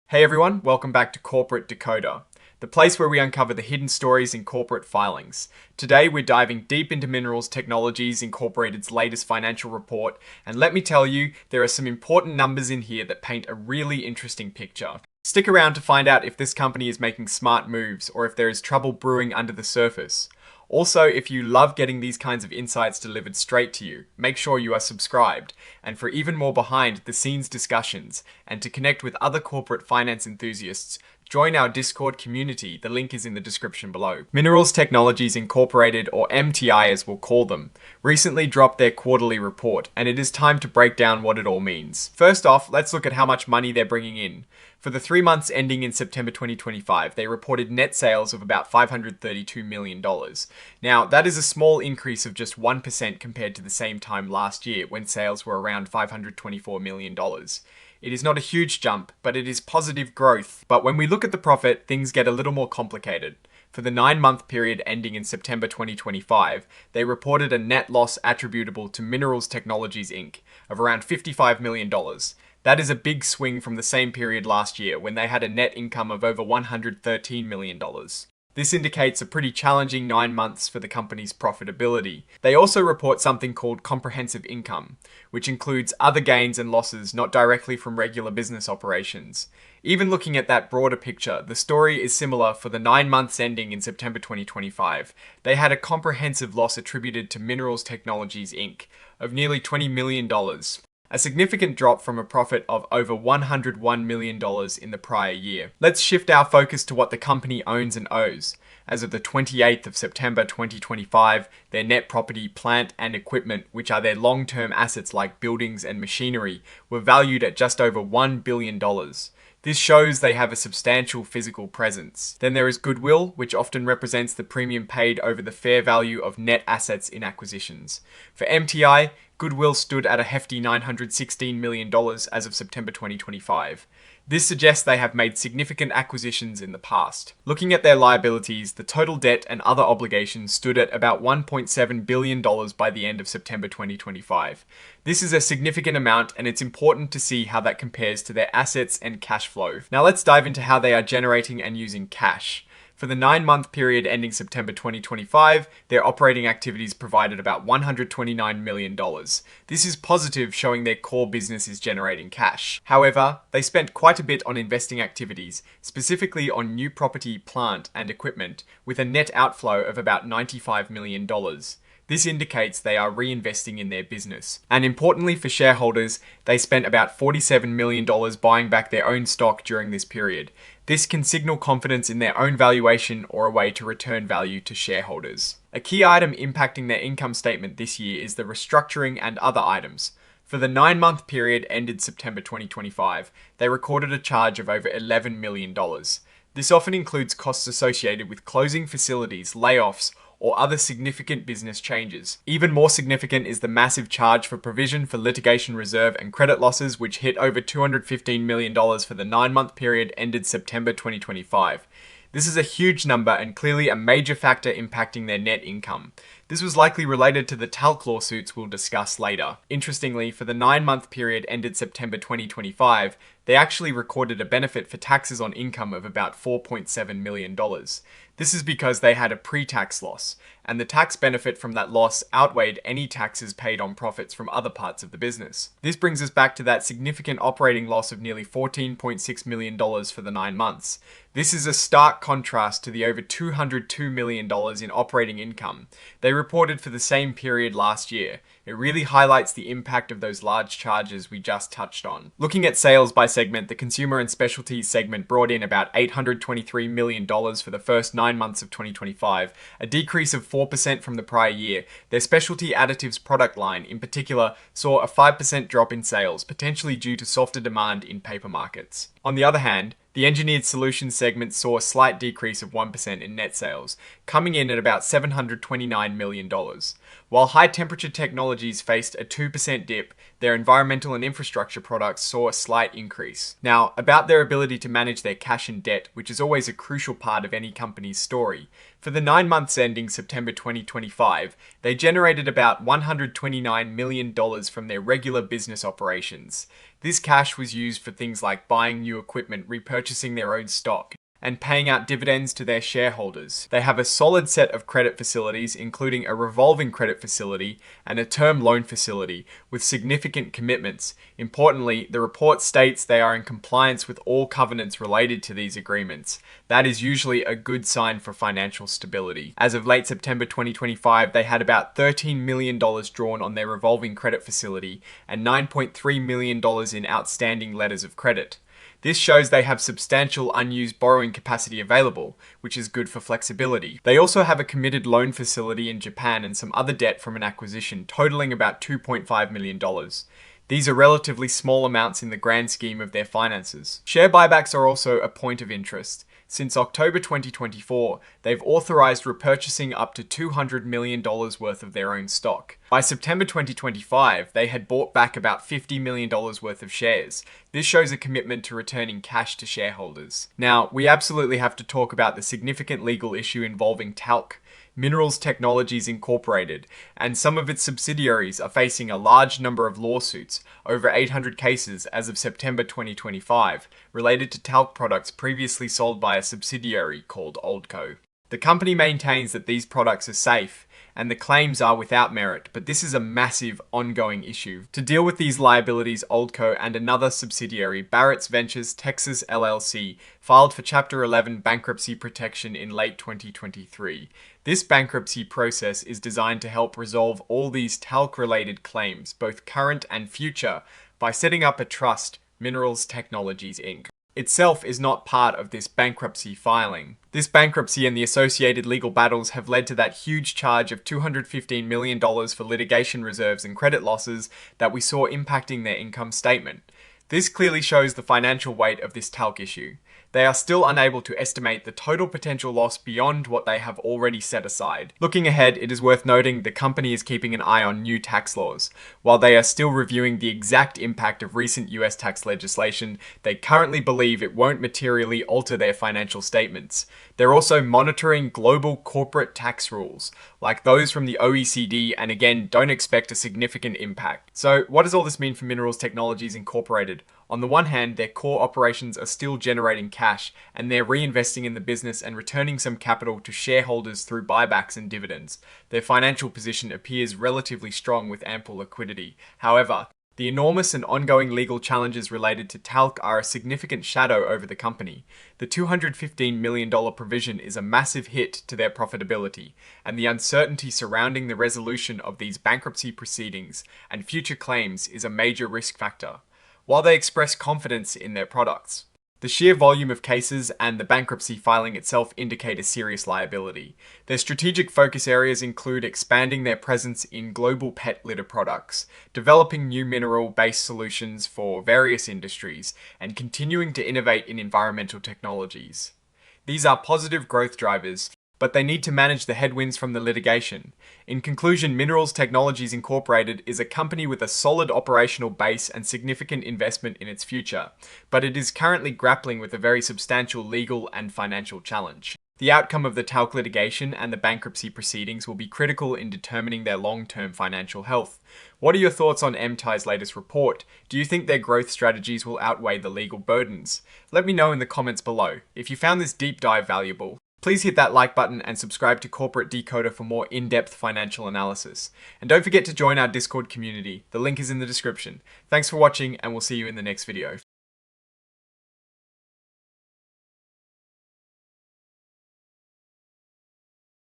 Hey everyone, welcome back to Corporate Decoder, the place where we uncover the hidden stories in corporate filings. Today we're diving deep into Minerals Technologies Incorporated's latest financial report, and let me tell you, there are some important numbers in here that paint a really interesting picture. Stick around to find out if this company is making smart moves or if there is trouble brewing under the surface. Also, if you love getting these kinds of insights delivered straight to you, make sure you are subscribed. And for even more behind-the-scenes discussions, and to connect with other corporate finance enthusiasts, join our Discord community. The link is in the description below. Minerals Technologies Incorporated, or M.T.I as we'll call them, recently dropped their quarterly report, and it is time to break down what it all means. First off, let's look at how much money they're bringing in. For the 3 months ending in September 2025, they reported net sales of about $532 million. Now, that is a small increase of just 1% compared to the same time last year when sales were around $524 million. It is not a huge jump, but it is positive growth. But when we look at the profit, things get a little more complicated. For the 9-month period ending in September 2025, they reported a net loss attributable to Minerals Technologies Inc. of around $55 million. That is a big swing from the same period last year when they had a net income of over $113 million. This indicates a pretty challenging 9 months for the company's profitability. They also report something called comprehensive income, which includes other gains and losses not directly from regular business operations. Even looking at that broader picture, the story is similar for the 9 months ending in September 2025. They had a comprehensive loss attributed to Minerals Technologies Inc. of nearly $20 million. A significant drop from a profit of over $101 million in the prior year. Let's shift our focus to what the company owns and owes. As of the 28th of September 2025, their net property, plant and equipment, which are their long-term assets like buildings and machinery, were valued at just over $1 billion. This shows they have a substantial physical presence. Then there is goodwill, which often represents the premium paid over the fair value of net assets in acquisitions. For M.T.I, goodwill stood at a hefty $916 million as of September 2025. This suggests they have made significant acquisitions in the past. Looking at their liabilities, the total debt and other obligations stood at about $1.7 billion by the end of September 2025. This is a significant amount, and it's important to see how that compares to their assets and cash flow. Now let's dive into how they are generating and using cash. For the 9-month period ending September 2025, their operating activities provided about $129 million. This is positive, showing their core business is generating cash. However, they spent quite a bit on investing activities, specifically on new property, plant, and equipment, with a net outflow of about $95 million. This indicates they are reinvesting in their business. And importantly for shareholders, they spent about $47 million buying back their own stock during this period. This can signal confidence in their own valuation or a way to return value to shareholders. A key item impacting their income statement this year is the restructuring and other items. For the 9-month period ended September 2025, they recorded a charge of over $11 million. This often includes costs associated with closing facilities, layoffs, or other significant business changes. Even more significant is the massive charge for provision for litigation reserve and credit losses, which hit over $215 million for the 9-month period ended September 2025. This is a huge number and clearly a major factor impacting their net income. This was likely related to the Talc lawsuits we'll discuss later. Interestingly, for the 9-month period ended September 2025, they actually recorded a benefit for taxes on income of about $4.7 million. This is because they had a pre-tax loss, and the tax benefit from that loss outweighed any taxes paid on profits from other parts of the business. This brings us back to that significant operating loss of nearly $14.6 million for the 9 months. This is a stark contrast to the over $202 million in operating income they reported for the same period last year. It really highlights the impact of those large charges we just touched on. Looking at sales by segment, the Consumer and Specialties segment brought in about $823 million for the first 9 months of 2025, a decrease of 4% from the prior year. Their Specialty Additives product line, in particular, saw a 5% drop in sales, potentially due to softer demand in paper markets. On the other hand, the Engineered Solutions segment saw a slight decrease of 1% in net sales, coming in at about $729 million. While High Temperature Technologies faced a 2% dip, their environmental and infrastructure products saw a slight increase. Now, about their ability to manage their cash and debt, which is always a crucial part of any company's story. For the 9 months ending September 2025, they generated about $129 million from their regular business operations. This cash was used for things like buying new equipment, repurchasing their own stock, and paying out dividends to their shareholders. They have a solid set of credit facilities, including a revolving credit facility and a term loan facility with significant commitments. Importantly, the report states they are in compliance with all covenants related to these agreements. That is usually a good sign for financial stability. As of late September 2025, they had about $13 million drawn on their revolving credit facility and $9.3 million in outstanding letters of credit. This shows they have substantial unused borrowing capacity available, which is good for flexibility. They also have a committed loan facility in Japan and some other debt from an acquisition, totaling about $2.5 million. These are relatively small amounts in the grand scheme of their finances. Share buybacks are also a point of interest. Since October 2024, they've authorized repurchasing up to $200 million worth of their own stock. By September 2025, they had bought back about $50 million worth of shares. This shows a commitment to returning cash to shareholders. Now, we absolutely have to talk about the significant legal issue involving Talc. Minerals Technologies Incorporated, and some of its subsidiaries are facing a large number of lawsuits, over 800 cases as of September 2025, related to talc products previously sold by a subsidiary called Oldco. The company maintains that these products are safe, and the claims are without merit, but this is a massive ongoing issue. To deal with these liabilities, Oldco and another subsidiary, Barrett's Ventures Texas LLC, filed for Chapter 11 bankruptcy protection in late 2023. This bankruptcy process is designed to help resolve all these talc-related claims, both current and future, by setting up a trust, Minerals Technologies Inc. itself is not part of this bankruptcy filing. This bankruptcy and the associated legal battles have led to that huge charge of $215 million for litigation reserves and credit losses that we saw impacting their income statement. This clearly shows the financial weight of this talc issue. They are still unable to estimate the total potential loss beyond what they have already set aside. Looking ahead, it is worth noting the company is keeping an eye on new tax laws. While they are still reviewing the exact impact of recent US tax legislation, they currently believe it won't materially alter their financial statements. They're also monitoring global corporate tax rules, like those from the OECD, and again, don't expect a significant impact. So what does all this mean for Minerals Technologies Incorporated? On the one hand, their core operations are still generating cash, and they're reinvesting in the business and returning some capital to shareholders through buybacks and dividends. Their financial position appears relatively strong with ample liquidity. However, the enormous and ongoing legal challenges related to talc are a significant shadow over the company. The $215 million provision is a massive hit to their profitability, and the uncertainty surrounding the resolution of these bankruptcy proceedings and future claims is a major risk factor. While they express confidence in their products, the sheer volume of cases and the bankruptcy filing itself indicate a serious liability. Their strategic focus areas include expanding their presence in global pet litter products, developing new mineral-based solutions for various industries, and continuing to innovate in environmental technologies. These are positive growth drivers, but they need to manage the headwinds from the litigation. In conclusion, Minerals Technologies Incorporated is a company with a solid operational base and significant investment in its future, but it is currently grappling with a very substantial legal and financial challenge. The outcome of the talc litigation and the bankruptcy proceedings will be critical in determining their long-term financial health. What are your thoughts on M.T.I's latest report? Do you think their growth strategies will outweigh the legal burdens? Let me know in the comments below. If you found this deep dive valuable, please hit that like button and subscribe to Corporate Decoder for more in-depth financial analysis. And don't forget to join our Discord community. The link is in the description. Thanks for watching, and we'll see you in the next video.